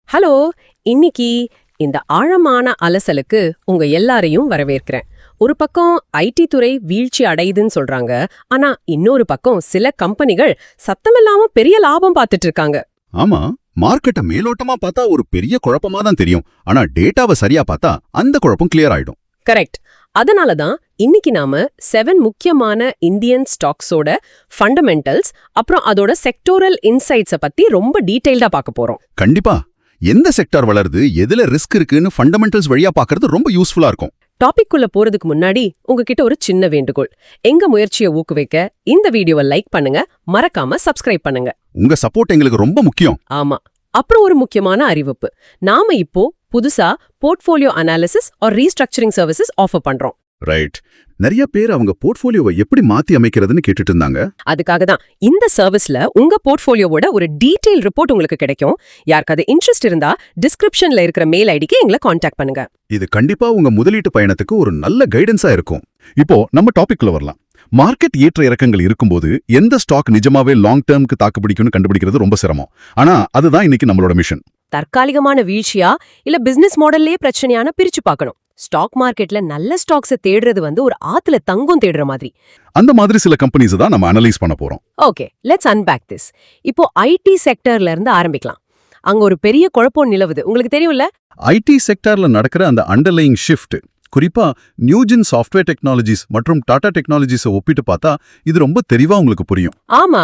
Hello, இன்னைக்கு இந்த ஆழமான அலசலுக்கு உங்க எல்லாரையும் வரவேற்கிறேன். ஒரு பக்கம் ஐடி துறை வீழ்ச்சி அடையுதுன்னு சொல்றாங்க. ஆனா இன்னொரு பக்கம் சில கம்பெனிகள் சத்தமில்லாம பெரிய லாபம் பார்த்துட்டு இருக்காங்க. ஆமா, மார்க்கெட்டை மேலோட்டமா பார்த்தா ஒரு பெரிய குழப்பமா தான் தெரியும். ஆனா டேட்டாவை சரியா பார்த்தா அந்த குழப்பம் கிளியர் ஆயிடும். கரெக்ட். அதனால தான் இன்னைக்கு நாம 7 முக்கியமான இந்தியன் ஸ்டாக்ஸோட ஃபண்டமெண்டல்ஸ் அப்புறம் அதோட செக்டோரல் இன்சைட்ஸை பத்தி ரொம்ப டீடைல்டா பார்க்க போறோம். கண்டிப்பா. எந்த செக்டார் வளருது, எதுல ரிஸ்க் இருக்குன்னு ஃபண்டமெண்டல்ஸ் வழியா பார்க்கிறது ரொம்ப யூஸ்ஃபுல்லா இருக்கும். டாபிக் குள்ள போறதுக்கு முன்னாடி உங்ககிட்ட ஒரு சின்ன வேண்டுகோள். எங்க முயற்சியை ஊக்குவிக்க இந்த வீடியோவை லைக் பண்ணுங்க, மறக்காம சப்ஸ்கிரைப் பண்ணுங்க. உங்க சப்போர்ட் எங்களுக்கு ரொம்ப முக்கியம். ஆமா. அப்புறம் ஒரு முக்கியமான அறிவிப்பு. நாம இப்போ புதுசா portfolio analysis or restructuring services offer பண்றோம். ரைட். நிறைய பேர் அவங்க போர்ட்ஃபோலியோவை எப்படி மாத்தி அமைக்கிறதுன்னு கேட்டுட்டு இருந்தாங்க. அதுக்காக தான் இந்த சர்வீஸ்ல உங்க போர்ட்ஃபோலியோவோட ஒரு டீடைல் ரிப்போர்ட் உங்களுக்கு கிடைக்கும். யாருக்காவது இன்ட்ரெஸ்ட் இருந்தா டிஸ்கிரிப்ஷன்ல இருக்கிற மெயில் ஐடிக்கு எங்களை காண்டாக்ட் பண்ணுங்க. இது கண்டிப்பா உங்க முதலீட்டு பயணத்துக்கு ஒரு நல்ல கைடன்ஸா இருக்கும். இப்போ நம்ம டாபிக்ல வரலாம். மார்க்கெட் ஏற்ற இறக்கங்கள் இருக்கும்போது எந்த ஸ்டாக் நிஜமாவே லாங் டேர்முக்கு தாக்கு பிடிக்கும்னு கண்டுபிடிக்கிறது ரொம்ப சிரமம். ஆனா அதுதான் இன்னைக்கு நம்மளோட மிஷன். தற்காலிகமான வீழ்ச்சியா இல்ல பிசினஸ் மாடல்லயே பிரச்சனையான பிரிச்சு பார்க்கணும். ஸ்டாக் மார்க்கெட்ல நல்ல ஸ்டாக்ஸை தேடுறது ஒரு ஆத்துல தங்கம் தேடுற மாதிரி. அந்த மாதிரி சில கம்பெனிஸ் தான் நம்ம அனலைஸ் பண்ண போறோம். Okay, let's unpack this. இப்போ ஐடி செக்டர்ல இருந்து ஆரம்பிக்கலாம். அங்க ஒரு பெரிய குழப்பம் நிலவுது, உங்களுக்கு தெரியும்ல? ஐடி செக்டார்ல நடக்கிற அந்த அண்டர்லைங் ஷிஃப்ட், குறிப்பா நியூஜென் சாஃப்ட்வேர் டெக்னாலஜிஸ் மற்றும் டாடா டெக்னாலஜிஸை ஒப்பிட்டு பார்த்தா இது ரொம்ப தெளிவா உங்களுக்கு புரியும். ஆமா,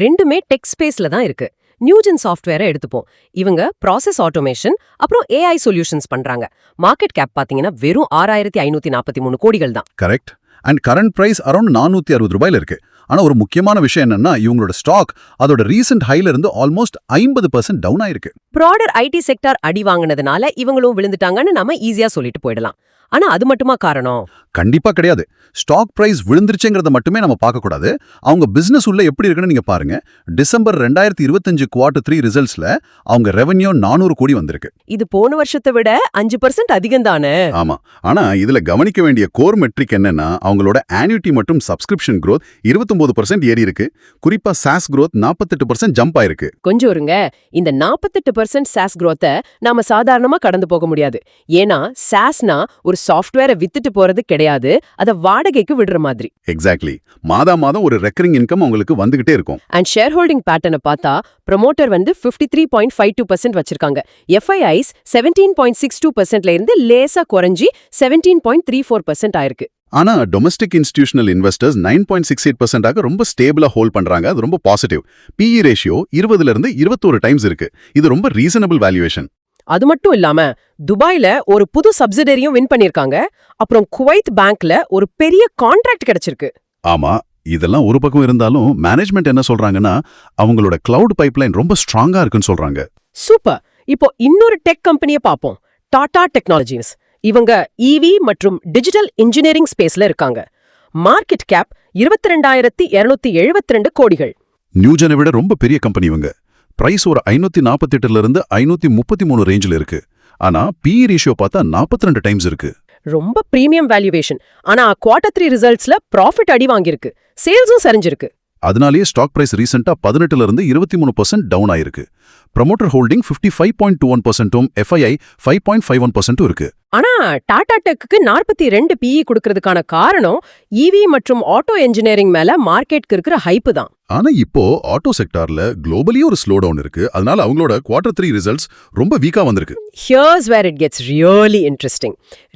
ரெண்டுமே டெக் ஸ்பேஸ்ல தான் இருக்கு. நியூஜென் சாஃப்ட்வேரை எடுத்துப்போம். இவங்க ப்ராசஸ் ஆட்டோமேஷன் அப்புறம் ஏஐ சொல்யூஷன்ஸ் பண்றாங்க. மார்க்கெட் கேப் பாத்தீங்கன்னா வெறும் 6543 கோடிகள் தான். Correct. And current price around 460 ரூபாயில இருக்கு. ஆனா ஒரு முக்கியமான விஷயம் என்னன்னா, இவங்களோட ஸ்டாக் அதோட ரீசெண்ட் ஹைல இருந்து ஆல்மோஸ்ட் 50% டவுன் ஆயிருக்கு. ப்ராடர் ஐடி செக்டார் அடி வாங்கினதுனால இவங்களும் விழுந்துட்டாங்கன்னு நாம ஈஸியா சொல்லிட்டு போயிடலாம். ஆனா அது மட்டுமா காரணம்? கண்டிப்பா கிடையாது. ஸ்டாக் பிரைஸ் விழுந்துருச்சுங்கிறத மட்டுமே நம்ம பார்க்க கூடாது. அவங்க பிசினஸ் உள்ள எப்படி இருக்குன்னு நீங்க பாருங்க. டிசம்பர் 2025 Q3 ரிசல்ட்ஸ்ல அவங்க ரெவென்யூ 400 கோடி வந்திருக்கு. இது போன வருஷத்தை விட 5% அதிகம் தானே? ஆமா. ஆனா இதுல கவனிக்க வேண்டிய கோர் மெட்ரிக் என்னன்னா, அவங்களோட ஆன்யூட்டி மற்றும் சப்ஸ்கிரிப்ஷன் growth 29% ஏறி இருக்கு. குறிப்பா சாஸ் growth 48% ஜம்ப் ஆயிருக்கு. கொஞ்சம் இருங்க. இந்த 48% சாஸ் growth நாம சாதாரணமா கடந்து போக முடியாது. ஏன்னா சாஸ்னா ஒரு சாஃப்ட்வேரை வித்துட்டு போறது கிடையாது, அத வாடகைக்கு விடுற மாதிரி. எக்ஸாக்ட்லி. மாதம் ஒரு ரெக்கரிங் இன்கம் உங்களுக்கு வந்துகிட்டே இருக்கும். அண்ட் ஷேர் ஹோல்டிங் பேட்டர்னை பார்த்தா ப்ரமோட்டர் 53.52% வச்சிருக்காங்க. எஃப்ஐஐஸ் 17.62%ல இருந்து லேசா குறைஞ்சி 17.34% ஆயிருக்கு. ஆனா டொமஸ்டிக் இன்ஸ்டிடியூஷனல் இன்வெஸ்டர்ஸ் 9.68% ரொம்ப ஸ்டேபிளா ஹோல்ட் பண்றாங்க. அது ரொம்ப பாசிட்டிவ். பிஇ ரேஷியோ 20ல இருந்து 21 டைம்ஸ் இருக்கு. இது ரொம்ப ரீசனபிள் வேல்யூவேஷன். அது மட்டும் இல்லாம துபாய்ல ஒரு புது சப்சிடரியும் வின் பண்ணிருக்காங்க. அப்புறம் குவைத் பேங்க்ல ஒரு பெரிய கான்ட்ராக்ட் கிடைச்சிருக்கு. ஆமா, இதெல்லாம் ஒரு பக்கம் இருந்தாலும் மேனேஜ்மெண்ட் என்ன சொல்றாங்கன்னா, அவங்களோட கிளவுட் பைப்லைன் ரொம்ப ஸ்ட்ராங்கா இருக்குன்னு சொல்றாங்க. சூப்பர். இப்போ இன்னொரு டெக் கம்பெனியை பார்ப்போம். டாடா டெக்னாலஜிஸ். இவங்க இவி மற்றும் டிஜிட்டல் இன்ஜினியரிங் ஸ்பேஸ்ல இருக்காங்க. மார்க்கெட் கேப் 22,272 கோடிகள். நியூஜனை விட ரொம்ப பெரிய கம்பெனி இவங்க. பிரைஸ் ஒரு 548ல இருந்து 533 ரேஞ்சில் இருக்கு. ஆனா பிஇ ரேஷியோ பார்த்தா 42 டைம்ஸ் இருக்கு. ரொம்ப பிரீமியம் வேல்யூவேஷன். ஆனா Q3 ரிசல்ட்ஸ்ல ப்ராஃபிட் அடி வாங்கியிருக்கு. சேல்ஸும் சரிஞ்சிருக்கு. அதனாலேயே ஸ்டாக் பிரைஸ் ரீசெண்டா 18ல இருந்து 23% டவுன் ஆயிருக்கு. ப்ரமோட்டர் ஹோல்டிங் 55.21%, எஃப்ஐஐ 5.51% இருக்கு. ஆனா டாடா டெக்கு 42 பிஇ கொடுக்கறதுக்கான காரணம் இவி மற்றும் ஆட்டோ என்ஜினியரிங் மேல மார்க்கெட்க்கு இருக்கிற ஹைப் தான். ஆனா இப்போ ஆட்டோ செக்டார்ல குளோபலி ஒரு ஸ்லோ டவுன் இருக்கு. அதனால அவங்களோட Q3 ரிசல்ட்ஸ் ரொம்ப வீக்கா வந்திருக்கு. Here's where it gets really interesting.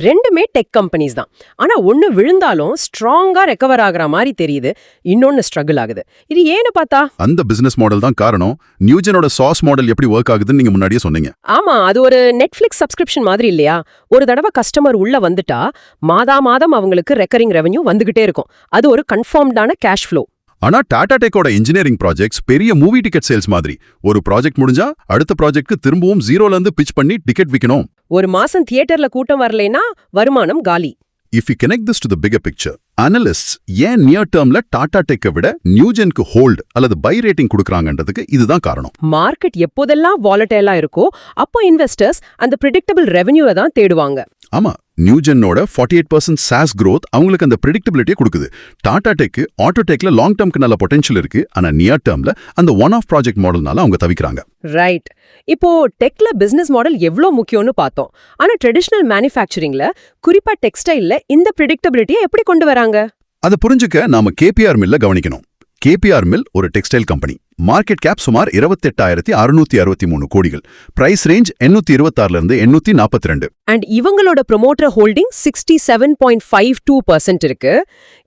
ரெண்டுமே டெக் கம்பெனிஸ் தான். ஆனா ஒன்னு விழுந்தாலும் ஸ்ட்ராங்கா ரெக்கவர் ஆகுற மாதிரி தெரியுது, இன்னொன்னு ஸ்ட்ரகிள் ஆகுது. இது ஏன்னு பார்த்தா அந்த பிசினஸ் மாடல் தான் காரணம். நியூஜனோட சாஸ் மாடல் எப்படி ஒர்க் ஆகுதுன்னு நீங்க முன்னாடியே சொன்னீங்க. ஆமா, அது ஒரு நெட்ஃபிளிக்ஸ் சப்ஸ்கிரிப்ஷன் மாதிரி இல்லையா? ஒரு தடவை கஸ்டமர் உள்ள வந்துட்டா மாதம் அவங்களுக்கு ரெக்கரிங் ரெவென்யூ வந்துகிட்டே இருக்கும். அது ஒரு கன்ஃபார்ம்டான கேஷ் ஃப்ளோ. ஆனா டாடா டெக்கோட இன்ஜினியரிங் ப்ராஜெக்ட்ஸ் பெரிய மூவி டிக்கெட் சேல்ஸ் மாதிரி. ஒரு ப்ராஜெக்ட் முடிஞ்சா அடுத்த ப்ராஜெக்ட்க்கு திரும்பவும் ஜீரோல இருந்து பிட்ச் பண்ணி டிக்கெட் விக்கணும். ஒரு மாசம் தியேட்டர்ல கூட்டம் வரலைன்னா வருமானம் காலி. If you connect this to the bigger picture, analysts ஏன் நியர் டேர்ம்ல டாடா டெக்கை விட நியூஜென்க்கு ஹோல்ட் அல்லது பை ரேட்டிங் கொடுக்கறாங்கன்றதுக்கு இதுதான் காரணம். மார்க்கெட் எப்போதெல்லாம் வாலடைலா இருக்கோ அப்போ இன்வெஸ்டர்ஸ் அந்த பிரெடிக்டபிள் ரெவென்யூவை தான் தேடுவாங்க. ஆமா, நியூஜென்னோட 48% SaaS growth அவங்களுக்கு அந்த predictability கொடுக்குது. டாடா டெக், ஆட்டோ டெக்ல லாங் டேர்ம்க்கு நல்ல பொட்டன்ஷியல் இருக்கு. ஆனா நியர் டேர்ம்ல அந்த ஒன் ஆஃப் ப்ராஜெக்ட் மாடல்னால அவங்க தவிக்கிறாங்க. ரைட். இப்போ டெக்ல பிசினஸ் மாடல் எவ்ளோ முக்கியம்னு பார்த்தோம். ஆனா ட்ரெடிஷனல் மேனுஃபேக்சரிங்ல, குறிப்பா டெக்ஸ்டைல்ல இந்த பிரெடிக்டபிலிட்டியை எப்படி கொண்டு வராங்க? அதை புரிஞ்சுக்க நாம கேபிஆர் மில்ல கவனிக்கணும். கேபிஆர் மில் ஒரு டெக்ஸ்டைல் கம்பெனி. மார்க்கெட் கேப் சுமார் 28,663 கோடிகள். பிரைஸ் ரேஞ்ச் 826 இருந்து 842. அண்ட் இவங்களோட ப்ரொமோட்டர் ஹோல்டிங் 67.52% இருக்கு.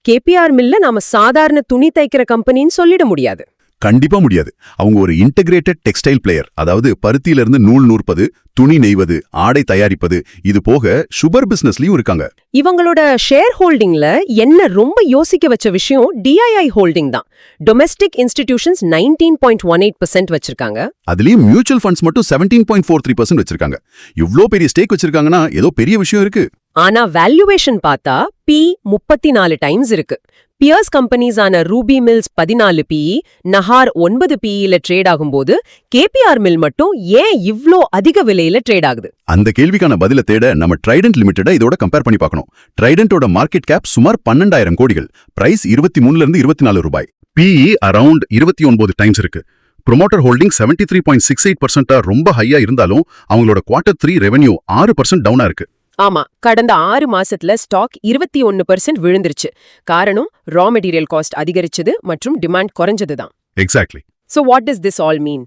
கேபிஆர் மில்ல நாம சாதாரண துணி தைக்கிற கம்பெனின்னு சொல்லிட முடியாது. கண்டிப்பா முடியாது. அவங்க ஒரு இன்டகிரேட்டட் டெக்ஸ்டைல் பிளேயர். அதாவது பருத்தியிலிருந்து நூல் நூற்பது, துணி நெய்வது, ஆடை தயாரிப்பது, இது போக சுகர் பிசினஸ்லயும் இருக்காங்க. இவங்களோட ஷேர் ஹோல்டிங்ல என்ன ரொம்ப யோசிக்க வச்ச விஷயம் டிஐஐ ஹோல்டிங் தான். டொமெஸ்டிக் இன்ஸ்டிடியூஷன்ஸ் 19.18% வச்சிருக்காங்க. அதுலயும் மியூச்சுவல் ஃபண்ட்ஸ் மட்டும் 17.43% வச்சிருக்காங்க. இவ்ளோ பெரிய ஸ்டேக் வச்சிருக்காங்கன்னா ஏதோ பெரிய விஷயம் இருக்கு. ஆனா வேல்யூவேஷன் பார்த்தா P 34 டைம்ஸ் இருக்கு. பியர்ஸ் கம்பெனிஸான ரூபி மில்ஸ் 14 PE, நஹார் 9 PEல ட்ரேட் ஆகும்போது கேபிஆர் மில் மட்டும் ஏன் இவ்ளோ அதிக விலையில ட்ரேட் ஆகுது? அந்த கேள்விக்கான பதில தேட நம்ம ட்ரைடன்ட் லிமிடெட இதோட கம்பேர் பண்ணி பார்க்கணும். ட்ரைடன்ட்டோட மார்க்கெட் கேப் சுமார் 12,000 கோடிகள். பிரைஸ் 23 இருந்து 24 ரூபாய். PE அரவுண்ட் 29 டைம்ஸ் இருக்கு. ப்ரொமோட்டர் ஹோல்டிங் 73.68% ரொம்ப ஹையா இருந்தாலும் அவங்களோட Q3 ரெவென்யூ 6% டவுனா இருக்கு. ஆமா, கடந்த 6 மாசத்துல ஸ்டாக் 21% விழுந்துருச்சு. காரணம் ரா மெட்டீரியல் காஸ்ட் அதிகரிச்சது மற்றும் டிமாண்ட் குறைஞ்சதுதான். Exactly. So what does this all mean?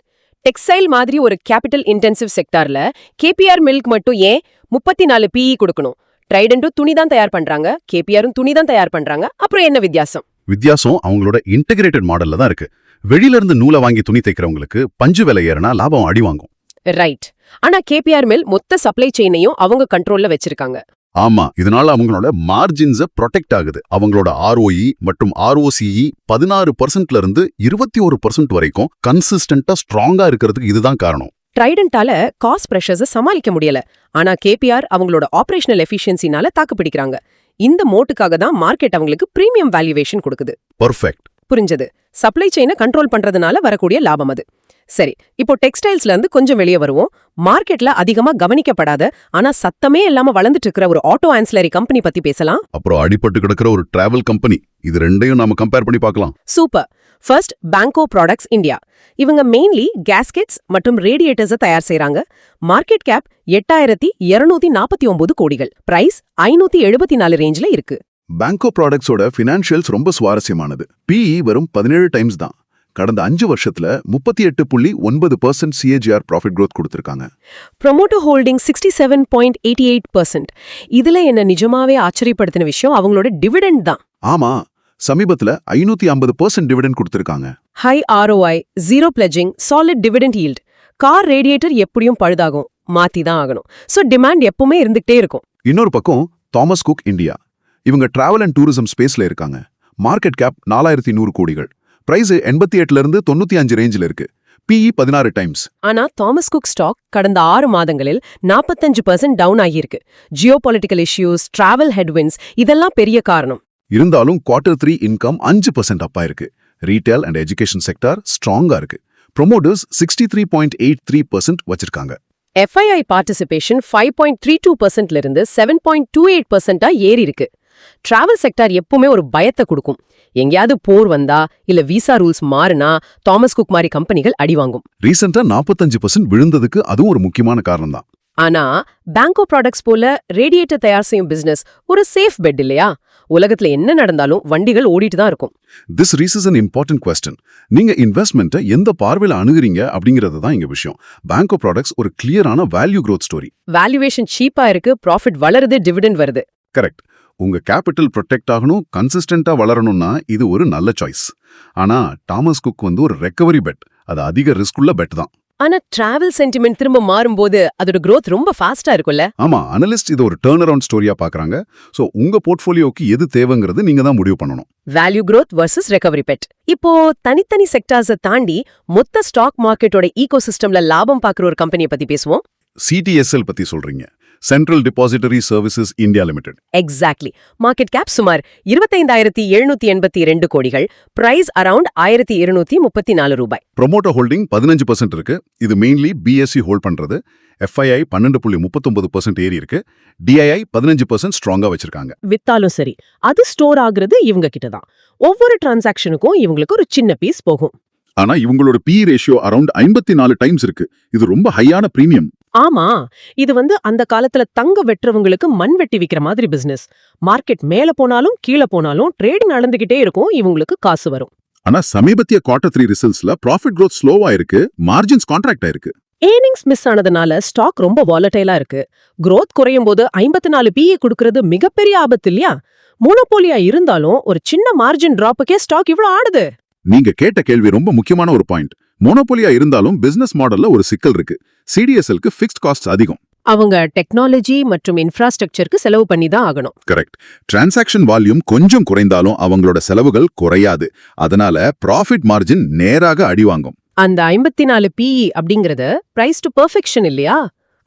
Textile மாதிரி ஒரு கேபிட்டல் இன்டென்சிவ் செக்டார்ல கேபிஆர் மில்க் மட்டும் ஏன் 34 PE கொடுக்கணும்? ட்ரைடன்ட்டும் துணி தான் தயார் பண்றாங்க, கேபிஆரும் துணி தான் தயார் பண்றாங்க. அப்புறம் என்ன வித்தியாசம்? வித்தியாசம் அவங்களோட இன்டகிரேட்டட் மாடல்ல தான் இருக்கு. வெளியில இருந்து நூலை வாங்கி துணி தைக்கிறவங்களுக்கு பஞ்சு விலை ஏறினா லாபம் அடி வாங்கும். ரைட். ஆனா கேபிஆர் மில் மொத்த சப்ளை செயினையும் அவங்க கண்ட்ரோல்ல வச்சிருக்காங்க. ஆமா, இதனால அவங்களோட மார்ஜின்ஸ் ப்ரொடெக்ட் ஆகுது. அவங்களோட ROE மற்றும் ROCE 16% இருந்து 21% வரைக்கும் கன்சிஸ்டன்டா ஸ்ட்ராங்கா இருக்கிறதுக்கு இதுதான் காரணம். ட்ரைடன்ட்டால காஸ்ட் பிரஷர்ஸை சமாளிக்க முடியல. ஆனா கேபிஆர் அவங்களோட ஆபரேஷனல் எஃபிஷியன்சினால தாக்கு பிடிக்கிறாங்க. இந்த மோட்டுக்காக தான் மார்க்கெட் அவங்களுக்கு பிரீமியம் வேல்யூவேஷன் கொடுக்குது. பர்ஃபெக்ட். புரிஞ்சது. சப்ளை செயினை கண்ட்ரோல் பண்றதுனால வரக்கூடிய லாபம் அது. சரி, இப்போ டெக்ஸ்டைல்ஸ்ல இருந்து கொஞ்சம் வெளியே வருவோம். மார்க்கெட்ல அதிகமா கவனிக்கப்படாத ஆனா சத்தமே இல்லாம வளர்ந்துட்டு இருக்கிற ஒரு ஆட்டோ ஆன்சிலரி கம்பெனி பத்தி பேசலாம். அப்புறம் அடிபட்டு கிடக்கிற ஒரு டிராவல் கம்பெனி. இது ரெண்டையும் நாம கம்பேர் பண்ணி பார்க்கலாம். சூப்பர். First, பேங்கோ products India. இவங்க மெயின்லி கேஸ்கெட்ஸ் மற்றும் ரேடியேட்டர்ஸை தயார் செய்றாங்க. மார்க்கெட் கேப் 8,249 கோடிகள். பிரைஸ் 574 ரேஞ்சில இருக்கு. பேங்கோ ப்ராடக்ட்ஸோட ஃபினான்ஷியல்ஸ் ரொம்ப சுவாரஸ்யமானது. PE வெறும் 17 டைம்ஸ் தான். கடந்த 5 வருஷத்துல 38.9% CAGR ப்ராஃபிட் growth கொடுத்திருக்காங்க. Promoter holding 67.88%. இதுல என்ன நிஜமாவே ஆச்சரியப்படுத்தின விஷயம் அவங்களோட டிவிடெண்ட் தான். ஆமா, சமீபத்துல 550% டிவிடெண்ட் கொடுத்திருக்காங்க. High ROI, zero pledging, solid dividend yield. Car radiator எப்படியும் பழுதாகும், மாத்தி தான் ஆகணும். சோ டிமாண்ட் எப்பவுமே இருந்துகிட்டே இருக்கும். இன்னொரு பக்கம் தாமஸ் குக் இந்தியா. இவங்க டிராவல் அண்ட் டூரிசம் ஸ்பேஸ்ல இருக்காங்க. மார்க்கெட் கேப் 4,100 கோடிகள். பிரைஸ் 88 இருந்து 95 ரேஞ்சில் இருக்கு. PE 16 times. ஆனா தாமஸ் குக் ஸ்டாக் கடந்த 6 மாதங்களில் 45% டவுன் ஆகியிருக்கு. ஜியோ பொலிட்டிக்கல் இஷ்யூஸ், டிராவல் ஹெட்வின்ஸ் இதெல்லாம் பெரிய காரணம். இருந்தாலும் Q3 இன்கம் 5% அப்பா இருக்கு. ரீட்டைல் அண்ட் எஜுகேஷன் செக்டார் ஸ்ட்ராங்கா இருக்கு. ப்ரொமோட்டர்ஸ் 63.83% வச்சிருக்காங்க. FII பார்ட்டிசிபேஷன் 5.32%ல இருந்து 7.28%ஆ ஏறி இருக்கு. டிராவல் செக்டார் எப்பவுமே ஒரு பயத்தை கொடுக்கும். எங்கேயாவது போர் வந்தா இல்ல விசா ரூல்ஸ் மாறுனா தாமஸ் குக் மாதிரி கம்பெனிகள் அடி வாங்கும். ரீசெண்டா 45% விழுந்ததுக்கு அதுவும் ஒரு முக்கியமான காரணம் தான். ஆனா பேங்கோ ப்ராடக்ட்ஸ் போல ரேடியேட்டர் தயார் செய்யும் பிசினஸ் ஒரு சேஃப் பெட் இல்லையா? உலகத்துல என்ன நடந்தாலும் வண்டிகள் ஓடிட்டு தான் இருக்கும். This raises an important question. நீங்க இன்வெஸ்ட்மெண்ட்டை எந்த பார்வையில அணுகுறீங்க அப்படிங்கிறது தான் இங்க விஷயம். பேங்கோ ப்ராடக்ட்ஸ் ஒரு கிளியரான வேல்யூ growth ஸ்டோரி. வேல்யூவேஷன் சீப்பா இருக்கு, ப்ராஃபிட் வளருது, டிவிடெண்ட் வருது. கரெக்ட். உங்க கேபிட்டல் ப்ரொடெக்ட் ஆகணும், கன்சிஸ்டன்டா வளரணும்னா இது ஒரு நல்ல சாய்ஸ். ஆனா தாமஸ் குக் ஒரு ரெக்கவரி பெட். அது அதிக ரிஸ்க் உள்ள பெட் தான். ஆனா டிராவல் சென்டிமெண்ட் திரும்ப மாறும்போது அதோட growth ரொம்ப ஃபாஸ்டா இருக்கும்ல? ஆமா, அனலிஸ்ட் இது ஒரு டர்ன் அரவுண்ட் ஸ்டோரியா பாக்குறாங்க. சோ உங்க போர்ட்ஃபோலியோக்கு எது தேவைங்கிறது நீங்க தான் முடிவு பண்ணணும். Value growth versus recovery bet. இப்போ தனித்தனி செக்டார்ஸை தாண்டி மொத்த ஸ்டாக் மார்க்கெட்டோட ஈகோசிஸ்டம்ல லாபம் பார்க்குற ஒரு கம்பெனியை பத்தி பேசுவோம். சிடிஎஸ்எல் பத்தி சொல்றீங்க, central depository services India limited. Exactly. Market cap சுமார் 25,784 கோடிகள், பிரைஸ் அரவுண்ட் 1,234 ரூபாய். ப்ரொமோட்டர் ஹோல்டிங் 15% இருக்கு. இது மெயின்லி பிஎஸ்சி ஹோல்ட் பண்றது. எஃப்ஐஐ 12.39% ஏறி இருக்கு. டிஐஐ 15% ஸ்ட்ராங்கா வச்சிருக்காங்க. வித்தாலும் சரி, அது ஸ்டோர் ஆகுறது இவங்க கிட்ட தான். ஒவ்வொரு டிரான்சாக்ஷனுக்கும் இவங்களுக்கு ஒரு சின்ன பீஸ் போகும். ஆனா இவங்களோட பி ரேஷியோ அரௌண்ட் 54 டைம்ஸ் இருக்கு. இது ரொம்ப ஹையான பிரீமியம். ஆமா, இது அந்த காலத்துல தங்க வெட்டுறவங்களுக்கு மண் வெட்டி விக்கிற மாதிரி பிசினஸ். மார்க்கெட் மேல போனாலும் கீழே போனாலும் ட்ரேடிங் நடந்துகிட்டே இருக்கும், இவங்களுக்கு காசு வரும். ஆனா சமீபத்திய Q3 ரிசல்ட்ஸ்ல ப்ராஃபிட் growth ஸ்லோவா இருக்கு, மார்ஜின்ஸ் கான்ட்ராக்ட் ஆயிருக்கு. ஏர்னிங்ஸ் மிஸ் ஆனதுனால ஸ்டாக் ரொம்ப வாலடைலா இருக்கு. growth குறையும் போது 54 PE கொடுக்கறது மிகப்பெரிய ஆபத்து இல்லையா? மோனோபோலியா இருந்தாலும் ஒரு சின்ன மார்ஜின் டிராப்புக்கே ஸ்டாக் இவ்ளோ ஆடுது. நீங்க கேட்ட கேள்வி ரொம்ப முக்கியமான ஒரு பாயிண்ட். மோனோபோலியா இருந்தாலும் பிசினஸ் மாடல்ல ஒரு சிக்கல் இருக்கு. சிடிஎஸ்எல்க்கு ஃபிக்ஸ்ட் காஸ்ட் அதிகம். அவங்க டெக்னாலஜி மற்றும் இன்ஃப்ராஸ்ட்ரக்சருக்கு செலவு பண்ணி தான் ஆகணும். கரெக்ட். டிரான்சாக்ஷன் வால்யூம் கொஞ்சம் குறைந்தாலும் அவங்களோட செலவுகள் குறையாது. அதனால ப்ராஃபிட் மார்ஜின் நேராக அடிவாங்கும். அந்த 54 PE அப்படிங்கறது பிரைஸ் டு பெர்ஃபெக்ஷன் இல்லையா?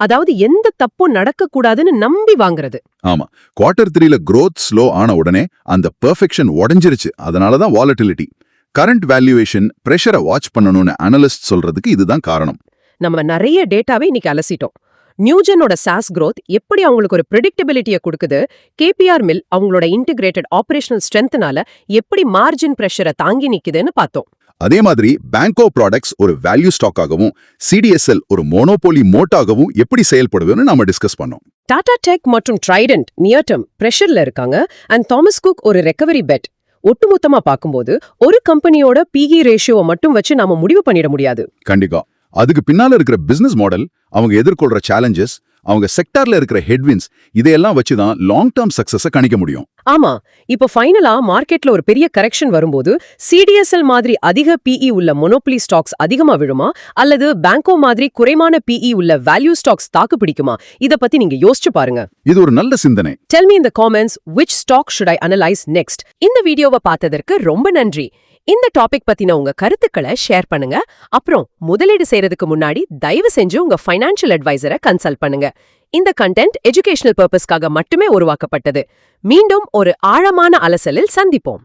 அதாவது எந்த தப்பும் நடக்க கூடாதுன்னு நம்பி வாங்குறது. ஆமா, Q3ல growth ஸ்லோ ஆன உடனே அந்த பெர்ஃபெக்ஷன் உடைஞ்சிருச்சு. அதனாலதான் வாலட்டிலிட்டி. கரண்ட் வேல்யூவேஷன் பிரஷரை வாட்ச் பண்ணணும்னு அனலிஸ்ட் சொல்றதுக்கு இதுதான் காரணம். நம்ம நிறைய டேட்டாவை இன்னைக்கு அலசிட்டோம். நியூஜனோட சாஸ் growth எப்படி அவங்களுக்கு ஒரு ப்ரெடிக்டபிலிட்டியை கொடுக்குது, கேபிஆர் மில் அவங்களோட இன்டிகிரேட்டட் ஆபரேஷனல் ஸ்ட்ரென்த்னால எப்படி மார்ஜின் பிரஷரை தாங்கி நிக்குதுன்னு பார்த்தோம். அதே மாதிரி பேங்கோ ப்ராடக்ட்ஸ் ஒரு வேல்யூ ஸ்டாக்காகவும் சிடிஎஸ்எல் ஒரு மோனோபோலி மோட்டாகவும் எப்படி செயல்படுதுன்னு நாம டிஸ்கஸ் பண்ணோம். டாடா டெக் மற்றும் ட்ரைடன்ட் நியர் டர்ம் பிரஷர்ல இருக்காங்க அண்ட் தாமஸ் குக் ஒரு ரெக்கவரி பெட். ஒட்டுமொத்தமா பார்க்கும்போது ஒரு கம்பெனியோட பிஇ ரேஷியோவை மட்டும் வச்சு நாம முடிவு பண்ணிட முடியாது. கண்டிப்பா அதுக்கு பின்னால இருக்கிற பிசினஸ் மாடல், அவங்க எதிர்கொள்ற சேலஞ்சஸ், அவங்க செக்டார்ல இருக்கிற ஹெட்வின்ஸ், இதையெல்லாம் வச்சுதான் லாங் டர்ம் சக்சஸ கணிக்க முடியும். ஆமா, இப்போ ஃபைனலா மார்க்கெட்ல ஒரு பெரிய கரெக்ஷன் வரும்போது சிடிஎஸ்எல் மாதிரி அதிக பிஇ உள்ள மோனோபோலி ஸ்டாக்ஸ் அதிகமா விழுமா, அல்லது பேங்கோ மாதிரி குறைவான பிஇ உள்ள வேல்யூ ஸ்டாக்ஸ் தாக்கு பிடிக்குமா? இத பத்தி நீங்க யோசிச்சு பாருங்க. இது ஒரு நல்ல சிந்தனை. Tell me in the comments which stock should I analyze next. இந்த வீடியோவை பார்த்ததற்கு ரொம்ப நன்றி. இந்த டாபிக் பத்தின உங்க கருத்துக்களை ஷேர் பண்ணுங்க. அப்புறம் முதலீடு செய்யறதுக்கு முன்னாடி தயவு செஞ்சு உங்க ஃபைனான்ஷியல் அட்வைசரை கன்சல்ட் பண்ணுங்க. இந்த கண்டென்ட் எஜுகேஷனல் பர்பஸ்க்காக மட்டுமே உருவாக்கப்பட்டது. மீண்டும் ஒரு ஆழமான அலசலில் சந்திப்போம்.